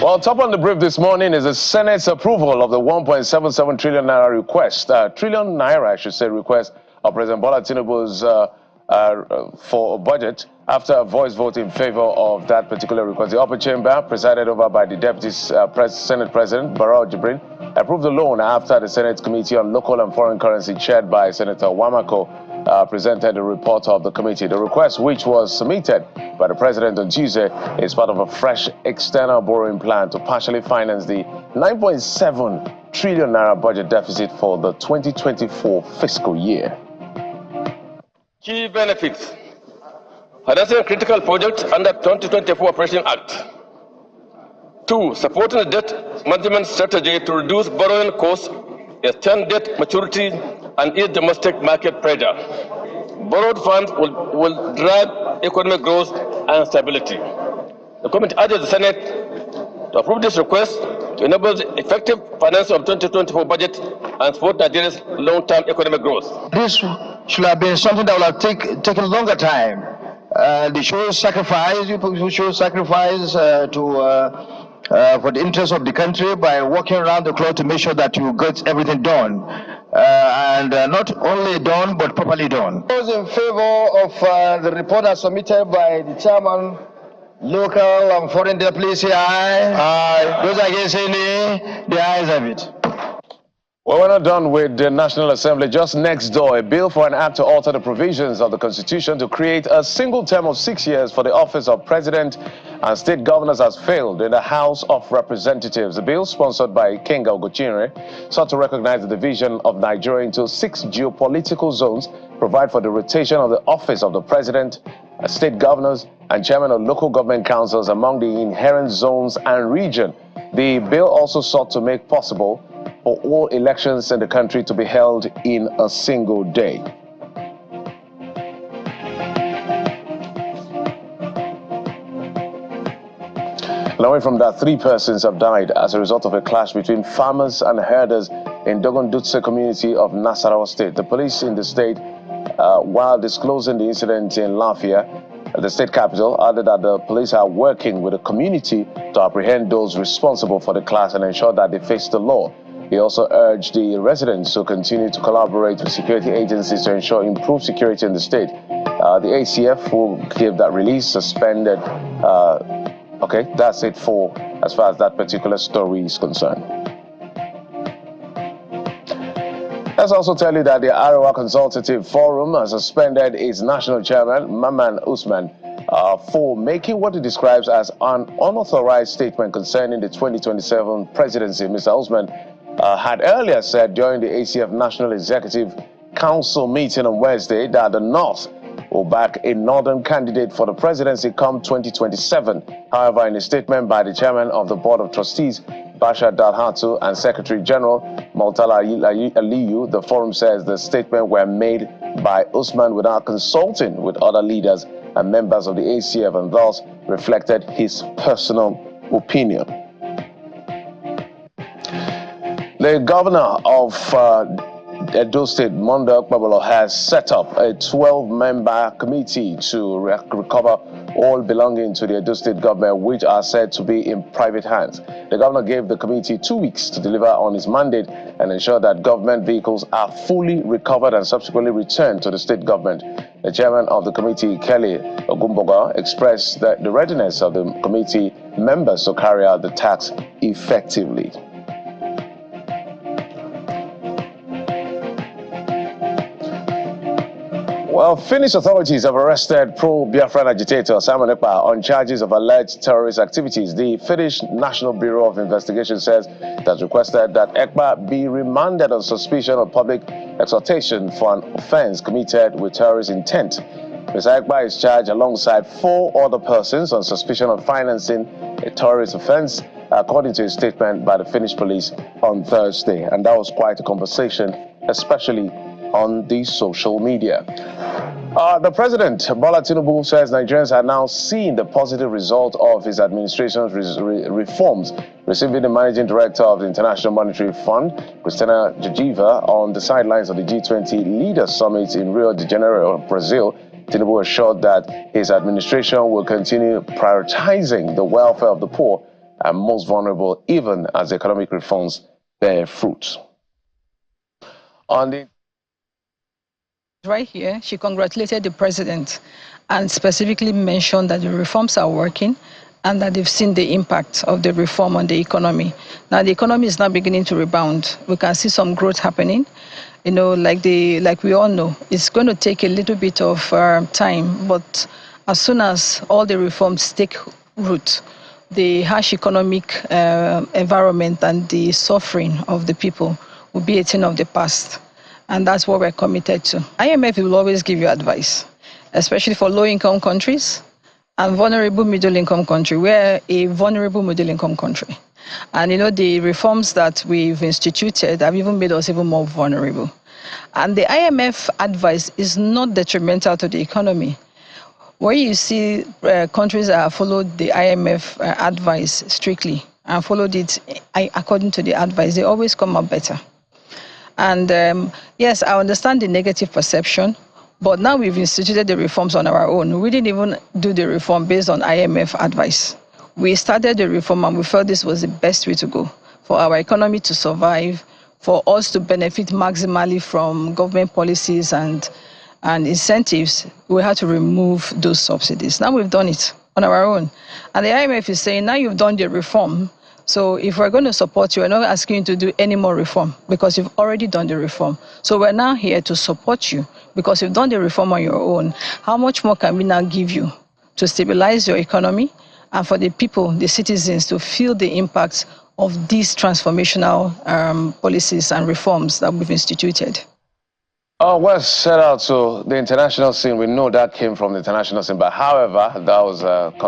Well, top on the brief this morning is the Senate's approval of the 1.77 trillion naira request, request of President Bola Tinubu's for a budget. After a voice vote in favor of that particular request, the upper chamber, presided over by the Deputy Senate President, Barrow Jibrin, approved the loan after the Senate Committee on Local and Foreign Currency, chaired by Senator Wamako, presented a report of the committee. The request, which was submitted by the President on Tuesday, is part of a fresh external borrowing plan to partially finance the 9.7 trillion naira budget deficit for the 2024 fiscal year. Key benefits: addressing critical projects under 2024 Operation Act. 2. Supporting the debt management strategy to reduce borrowing costs, extend debt maturity, and ease domestic market pressure. Borrowed funds will drive economic growth and stability. The committee urges the Senate to approve this request to enable the effective financing of 2024 budget and support Nigeria's long-term economic growth. This should have been something that would have taken longer time. They show sacrifice, you show sacrifice for the interest of the country by working around the clock to make sure that you get everything done. And not only done, but properly done. Those in favor of the report as submitted by the chairman, local and foreign debt, please say aye. Aye. Those against say nay, the ayes have it. Well, we're not done with the National Assembly. Just next door, a bill for an act to alter the provisions of the Constitution to create a single term of 6 years for the office of President and state governors has failed in the House of Representatives. The bill, sponsored by Kenga Oguchinre, sought to recognize the division of Nigeria into 6 geopolitical zones, provide for the rotation of the office of the President, state governors, and chairman of local government councils among the inherent zones and region. The bill also sought to make possible for all elections in the country to be held in a single day. And away from that, 3 persons have died as a result of a clash between farmers and herders in Dogondutse community of Nasarawa State. The police in the state, while disclosing the incident in Lafia, the state capital, added that the police are working with the community to apprehend those responsible for the clash and ensure that they face the law. He also urged the residents to continue to collaborate with security agencies to ensure improved security in the state. The ACF, who gave that release, suspended. Okay, that's it for as far as that particular story is concerned. Let's also tell you that the Arewa Consultative Forum has suspended its national chairman, Usman, for making what he describes as an unauthorized statement concerning the 2027 presidency. Mr. Usman had earlier said during the ACF National Executive Council meeting on Wednesday that the North will back a northern candidate for the presidency come 2027. However, in a statement by the chairman of the Board of Trustees, Bashar Dalhatu, and Secretary General Maltala Aliyu, the forum says the statement were made by Usman without consulting with other leaders and members of the ACF and thus reflected his personal opinion. The governor of Edo State, Mondo Okpabolo, has set up a 12-member committee to recover all belonging to the Edo State government, which are said to be in private hands. The governor gave the committee 2 weeks to deliver on his mandate and ensure that government vehicles are fully recovered and subsequently returned to the state government. The chairman of the committee, Kelly Ogumboga, expressed the readiness of the committee members to carry out the task effectively. Well, Finnish authorities have arrested pro-Biafran agitator Simon Ekpa on charges of alleged terrorist activities. The Finnish National Bureau of Investigation says it has requested that Ekpa be remanded on suspicion of public exhortation for an offense committed with terrorist intent. Mr. Ekpa is charged alongside 4 other persons on suspicion of financing a terrorist offense, according to a statement by the Finnish police on Thursday. And that was quite a conversation, especially on the social media. The president, Bola Tinubu, says Nigerians are now seeing the positive result of his administration's reforms, receiving the managing director of the International Monetary Fund, Christina Georgieva, on the sidelines of the G20 Leaders Summit in Rio de Janeiro, Brazil. Tinubu assured that his administration will continue prioritizing the welfare of the poor, and most vulnerable, even as economic reforms bear fruit. On the right here, she congratulated the president and specifically mentioned that the reforms are working and that they've seen the impact of the reform on the economy. Now the economy is now beginning to rebound. We can see some growth happening. You know, like we all know, it's going to take a little bit of time, but as soon as all the reforms take root, the harsh economic environment and the suffering of the people will be a thing of the past. And that's what we're committed to. IMF will always give you advice, especially for low-income countries and vulnerable middle-income country. We're a vulnerable middle-income country. And you know, the reforms that we've instituted have even made us even more vulnerable. And the IMF advice is not detrimental to the economy. Where you see countries that have followed the IMF advice strictly and followed it according to the advice, they always come out better. And yes, I understand the negative perception, but now we've instituted the reforms on our own. We didn't even do the reform based on IMF advice. We started the reform and we felt this was the best way to go for our economy to survive, for us to benefit maximally from government policies and incentives. We had to remove those subsidies. Now we've done it on our own. And the IMF is saying, now you've done the reform, so if we're going to support you, we're not asking you to do any more reform because you've already done the reform. So we're now here to support you because you've done the reform on your own. How much more can we now give you to stabilize your economy and for the people, the citizens, to feel the impact of these transformational policies and reforms that we've instituted? Oh, well, shout out to the international scene. We know that came from the international scene, but however, that was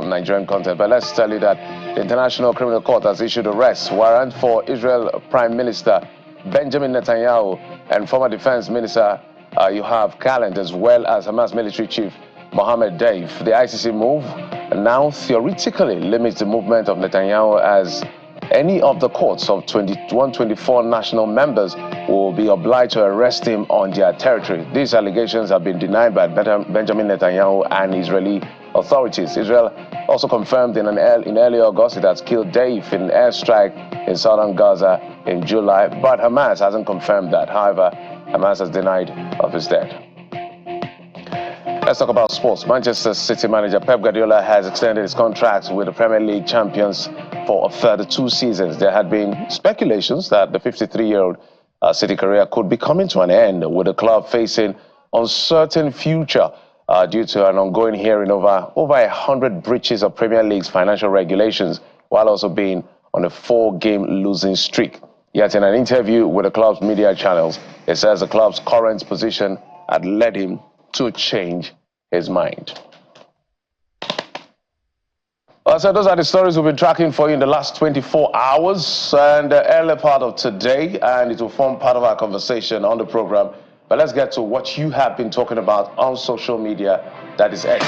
Nigerian content. But let's tell you that the International Criminal Court has issued arrest warrant for Israel Prime Minister Benjamin Netanyahu and former Defense Minister Yoav Gallant, as well as Hamas military chief Mohammed Deif. The ICC move now theoretically limits the movement of Netanyahu, as any of the courts of 124 national members will be obliged to arrest him on their territory. These allegations have been denied by Benjamin Netanyahu and Israeli authorities. Israel also confirmed in early August it has killed Deif in an airstrike in southern Gaza in July, but Hamas hasn't confirmed that. However, Hamas has denied of his death. Let's talk about sports. Manchester City manager Pep Guardiola has extended his contract with the Premier League champions for a further 2 seasons. There had been speculations that the 53-year-old City career could be coming to an end, with the club facing uncertain future due to an ongoing hearing over 100 breaches of Premier League's financial regulations, while also being on a 4-game losing streak. Yet in an interview with the club's media channels, it says the club's current position had led him to change his mind. So those are the stories we've been tracking for you in the last 24 hours and the early part of today, and it will form part of our conversation on the program. But let's get to what you have been talking about on social media, that is X.